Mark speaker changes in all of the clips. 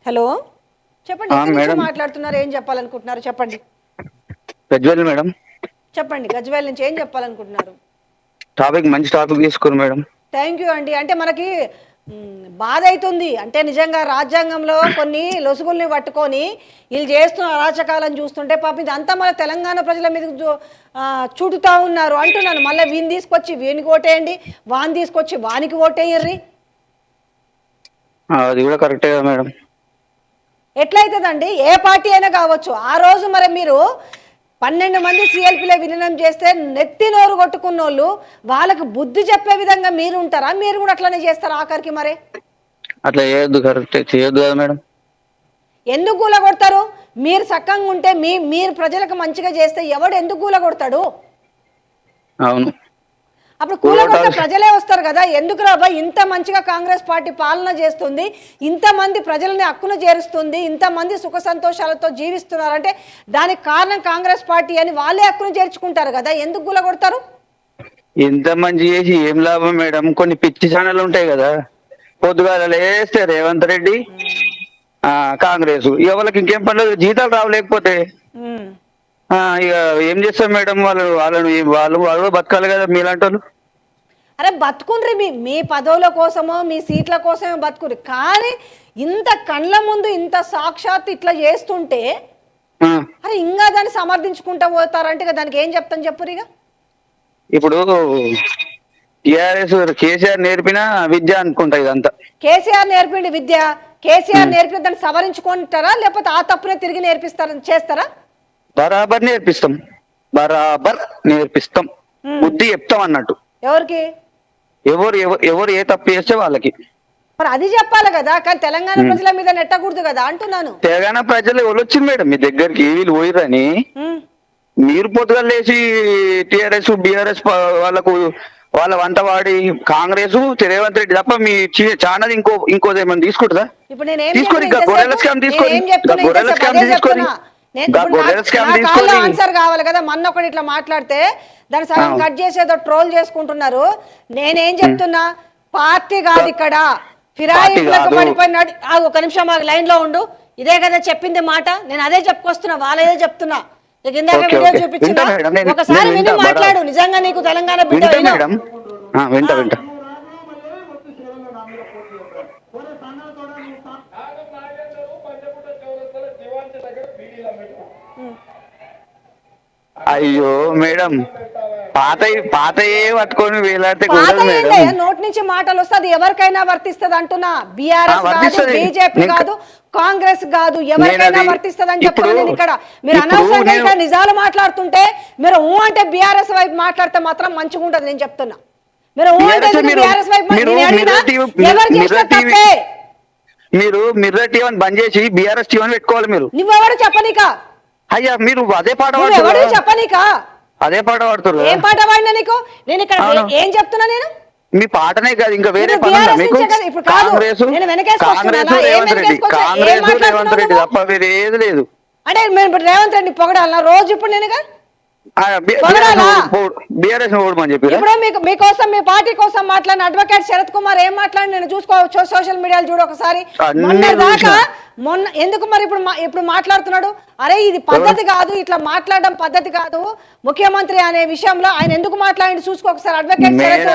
Speaker 1: Hello చెప్పండి. ఎక్కడి నుంచి
Speaker 2: మేడం
Speaker 1: మాట్లాడుతున్నారు? ఏం చెప్పాలనుకుంటున్నారు? చెప్పండి.
Speaker 2: ప్రజ్వల్ మేడం.
Speaker 1: చెప్పండి. గజ్వేల్ నుంచి ఏం చెప్పాలనుకుంటున్నారు?
Speaker 2: టాపిక్ మంచి టాపిక్ తీసుకున్నారు మేడం.
Speaker 1: థ్యాంక్ యూ అండి. అంటే మనకి బాధ అవుతుంది. అంటే నిజంగా రాజ్యాంగంలో కొన్ని లొసుగుల్ని పట్టుకొని వీళ్ళు చేస్తున్న అరాచకాలను చూస్తుంటే పాపం ఇదంతా మన తెలంగాణ ప్రజల మీద చుడుతూ ఉన్నారు అంటున్నాను. మళ్ళీ వీని తీసుకొచ్చి వీనికి ఓటేయండి, వాని తీసుకొచ్చి వానికి ఓటేయర్రి.
Speaker 2: అది కూడా కరెక్టే కదా మేడం.
Speaker 1: ఎట్లయితుందండి? ఏ పార్టీ అయినా కావచ్చు. ఆ రోజు మరి మీరు 12 మంది సిఎల్పిలో విలీనం చేస్తే నెత్తి నోరు కొట్టుకున్న వాళ్ళు వాళ్ళకు బుద్ధి చెప్పే విధంగా మీరు ఉంటారా? మీరు కూడా అట్లనే చేస్తారా ఆఖరికి? మరే
Speaker 2: అట్లా చేయొద్దు, కరెక్ట్ చేయొద్దు కదా మేడం.
Speaker 1: ఎందుకు గూల కొడతారు? మీరు చక్కగా ఉంటే మీరు ప్రజలకు మంచిగా చేస్తే ఎవడు ఎందుకు గూల కొడతాడు?
Speaker 2: అవును,
Speaker 1: అప్పుడు కూలగొట్ట ప్రజలే వస్తారు కదా. ఎందుకు రాబా ఇంత మంచిగా కాంగ్రెస్ పార్టీ పాలన చేస్తుంది, ఇంతమంది ప్రజలని హక్కున చేరుస్తుంది, ఇంతమంది సుఖ సంతోషాలతో జీవిస్తున్నారంటే దానికి కారణం కాంగ్రెస్ పార్టీ అని వాళ్ళే హక్కును చేర్చుకుంటారు కదా. ఎందుకు కూలగొడతారు?
Speaker 2: ఇంత మంచి చేసి ఏం లాభం మేడం? కొన్ని పిచ్చి ఛానల్ ఉంటాయి కదా, పొద్దుగాల లేస్తే రేవంత్ రెడ్డి కాంగ్రెస్, ఎవరికి ఇంకేం పనులు, జీతాలు రావు లేకపోతే ఇక ఏం చేస్తాం మేడం? వాళ్ళు బతకాలి కదా మీలాంటి వాళ్ళు.
Speaker 1: అరే బతుకుండ్రి, మీ పదవుల కోసమో మీ సీట్ల కోసమో బతుకుని, కానీ ఇంత కండ్ల ముందు ఇంత సాక్షాత్ ఇట్లా చేస్తుంటే అరే ఇంకా దాన్ని సమర్థించుకుంటా పోతారంటే దానికి ఏం చెప్తాను చెప్పురు. ఇక
Speaker 2: ఇప్పుడు టిఆర్ఎస్ కేసీఆర్ నేర్పిన విద్య అనుకుంటా ఇదంతా.
Speaker 1: కేసీఆర్ నేర్పిండి విద్య, కేసీఆర్ నేర్పిన దాన్ని సవరించుకుంటారా లేకపోతే ఆ తప్పునే తిరిగి చేస్తారా?
Speaker 2: బరాబర్ నేర్పిస్తాం, బరాబర్ నేర్పిస్తాం, బుద్ధి చెప్తాం అన్నట్టు.
Speaker 1: ఎవరికి?
Speaker 2: ఎవరు ఏ తప్పు చేస్తే వాళ్ళకి
Speaker 1: మరి అది చెప్పాలి కదా. కానీ తెలంగాణ ప్రజల మీద నెట్టకూడదు కదా అంటున్నాను.
Speaker 2: తెలంగాణ ప్రజలు ఎవరు వచ్చింది మేడం మీ దగ్గరికి? వీళ్ళు పోయిరని మీరు పొద్దుగా లేచి టిఆర్ఎస్ బిఆర్ఎస్ వాళ్ళ వంట వాడి కాంగ్రెస్ రేవంత్ రెడ్డి తప్ప మీ ఛానల్ ఇంకోదేమన్నా తీసుకుంటుందా? తీసుకోండి, గొర్రెల స్కామ్ తీసుకోండి, గొర్రెల స్కామ్ తీసుకొని
Speaker 1: ఆన్సర్ కావాలి కదా. మొన్న ఒకటి ఇట్లా మాట్లాడితే దాన్ని సగం కట్ చేసేదో ట్రోల్ చేసుకుంటున్నారు. నేనేం చెప్తున్నా, పార్టీ కాదు ఇక్కడ, ఫిరాయింపులకు పడిపోయినాడు. ఒక నిమిషం మాకు లైన్ లో ఉండు. ఇదే కదా చెప్పింది మాట, నేను అదే చెప్పుకొస్తున్నా, వాళ్ళేదే చెప్తున్నా. ఇందాక వీడియో చూపించిన ఒకసారి విని మాట్లాడు. నిజంగా నీకు తెలంగాణ బిడ్డ
Speaker 2: వింటా. అయ్యో మేడం, పాతయే పట్టుకొని వేలాడితే
Speaker 1: నోటి నుంచి మాటలు వస్తే అది ఎవరికైనా వర్తిస్తుంది అంటున్నా. బీఆర్ఎస్ కాదు, బీజేపీ కాదు, కాంగ్రెస్ కాదు, ఎవరికైనా వర్తిస్తుంది అని చెప్తున్నాను. ఇక్కడ మీరు అనవసరంగా నిజాలు మాట్లాడుతుంటే మీరు అంటే బీఆర్ఎస్ వైపు మాట్లాడితే మాత్రం మంచిగా ఉంటది. నేను చెప్తున్నా, మీరు బీఆర్ఎస్ వైపు
Speaker 2: మీరు మిర్రర్ టీవీ బంద్ చేసి బీఆర్ఎస్ టీవీ పెట్టుకోవాలి. మీరు
Speaker 1: నువ్వెవరు చెప్పనీకా?
Speaker 2: అయ్యా మీరు అదే పాట
Speaker 1: చెప్పనీకా?
Speaker 2: అదే పాట పాడుతారు.
Speaker 1: ఏం పాట పాడినా నీకు? నేను ఇక్కడ ఏం చెప్తున్నా? నేను
Speaker 2: మీ పాటనే కాదు, ఇంకా వేరే పని ఉందా మీకు? కాంగ్రెస్ రేవంత్ రెడ్డి తప్ప వేరే ఏది లేదు.
Speaker 1: అంటే మేము రేవంత్ రెడ్డి పొగడాలన్నా రోజు? ఇప్పుడు నేనుగా ఇప్పుడు మీకోసం మీ పార్టీ కోసం మాట్లాడిన అడ్వకేట్ శరత్ కుమార్ ఏం మాట్లాడి నేను చూసుకోవచ్చు, సోషల్ మీడియాలో చూడు ఒకసారి. మొన్న ఎందుకు మరి ఇప్పుడు మాట్లాడుతున్నాడు? అరే ఇది పద్ధతి కాదు, ఇట్లా మాట్లాడడం పద్ధతి కాదు ముఖ్యమంత్రి అనే విషయంలో ఆయన ఎందుకు మాట్లాడి చూసుకో ఒకసారి. అడ్వకేట్ శరత్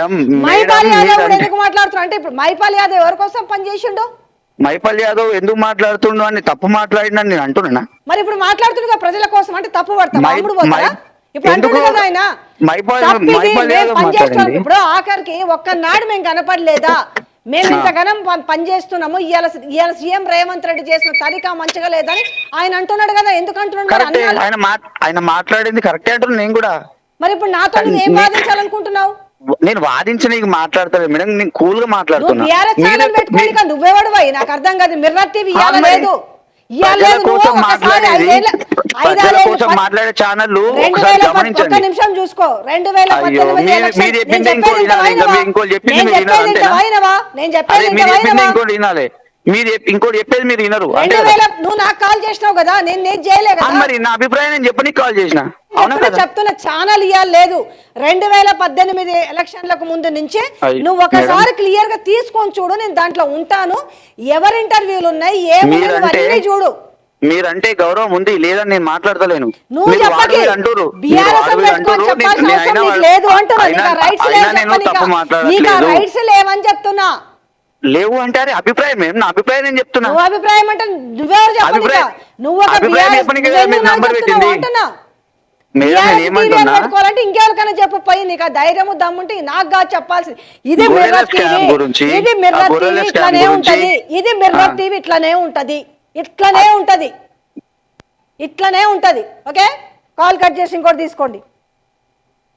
Speaker 1: మైపాల్ యాదవ్ కూడా ఎందుకు మాట్లాడుతున్నాడు అంటే ఇప్పుడు మైపాల్ యాదవ్ ఎవరి కోసం పనిచేసిండు?
Speaker 2: మైపాల్ యాదవ్ ఎందుకు మాట్లాడుతుండు అని తప్పు మాట్లాడినా నేను అంటున్నా.
Speaker 1: మరి ఇప్పుడు మాట్లాడుతున్నా ప్రజల కోసం అంటే తప్పు పడతాం. ఇప్పుడు అంటున్నా కదా ఆయన ఇప్పుడు ఆఖరికి ఒక్కనాడు మేము కనపడలేదా? మేము ఇంతగానం పనిచేస్తున్నాము, ఇవాళ సీఎం రేవంత్ రెడ్డి చేసిన తరికా మంచిగా లేదని ఆయన అంటున్నాడు కదా. ఎందుకు అంటున్నాడు?
Speaker 2: ఆయన మాట్లాడింది కరెక్టే అంటున్నా నేను కూడా.
Speaker 1: మరి ఇప్పుడు నాతో ఏం వాదించాలనుకుంటున్నావు?
Speaker 2: నేను వాదించిన మాట్లాడతాను మేడం, నేను కూల్ గా మాట్లాడుతున్నా.
Speaker 1: నువ్వెవడు పోయి నాకు అర్థం కాదు. మిర్రర్ టీవీ లేదు,
Speaker 2: మాట్లాడే ఛానల్
Speaker 1: నిమిషం చూసుకో. 2018
Speaker 2: మీరు ఇంకోటి చెప్పేది మీరు వినరు.
Speaker 1: నువ్వు నాకు కాల్ చేసినావు కదా, నేను చేయలే కదా.
Speaker 2: మరి నా అభిప్రాయం నేను చెప్పనీకి కాల్ చేసిన. అవునా కదా?
Speaker 1: చెప్తున్న ఛానల్ ఇయ్యాలి లేదు. 2018 ఎలక్షన్లకు ముందు నుంచే నువ్వు ఒకసారి క్లియర్ గా తీసుకొని చూడు, నేను దాంట్లో ఉంటాను. ఎవరి ఇంటర్వ్యూలు ఉన్నాయి ఏమున్నాయి చూడు.
Speaker 2: మీరంటే గౌరవం ఉంది లేదని నేను మాట్లాడతలేను.
Speaker 1: నువ్వు చెప్పకి లేదు అంటున్నా. నీకు రైట్స్ లేవని చెప్తున్నా.
Speaker 2: లేవు అంటే అరే అభిప్రాయం ఏం? నా అభిప్రాయం నేను చెప్తున్నా.
Speaker 1: నువ్వు అభిప్రాయం అంటే నువ్వెవరు చెప్పని? నువ్వు పెట్టుకోవాలంటే ఇంకెవరికైనా చెప్పు పోయి. నీకు ఆ ధైర్యము దమ్ముంటే నాకు కాదు చెప్పాల్సింది. ఇది మిర్రర్ టీవీ, ఇది మిర్రర్ టీవీ ఇట్లానే ఉంటది. ఇది మిర్రర్ టీవీ ఇట్లానే ఉంటది, ఇట్లానే ఉంటది, ఇట్లానే ఉంటది. ఓకే, కాల్ కట్ చేసి ఇంకోటి తీసుకోండి.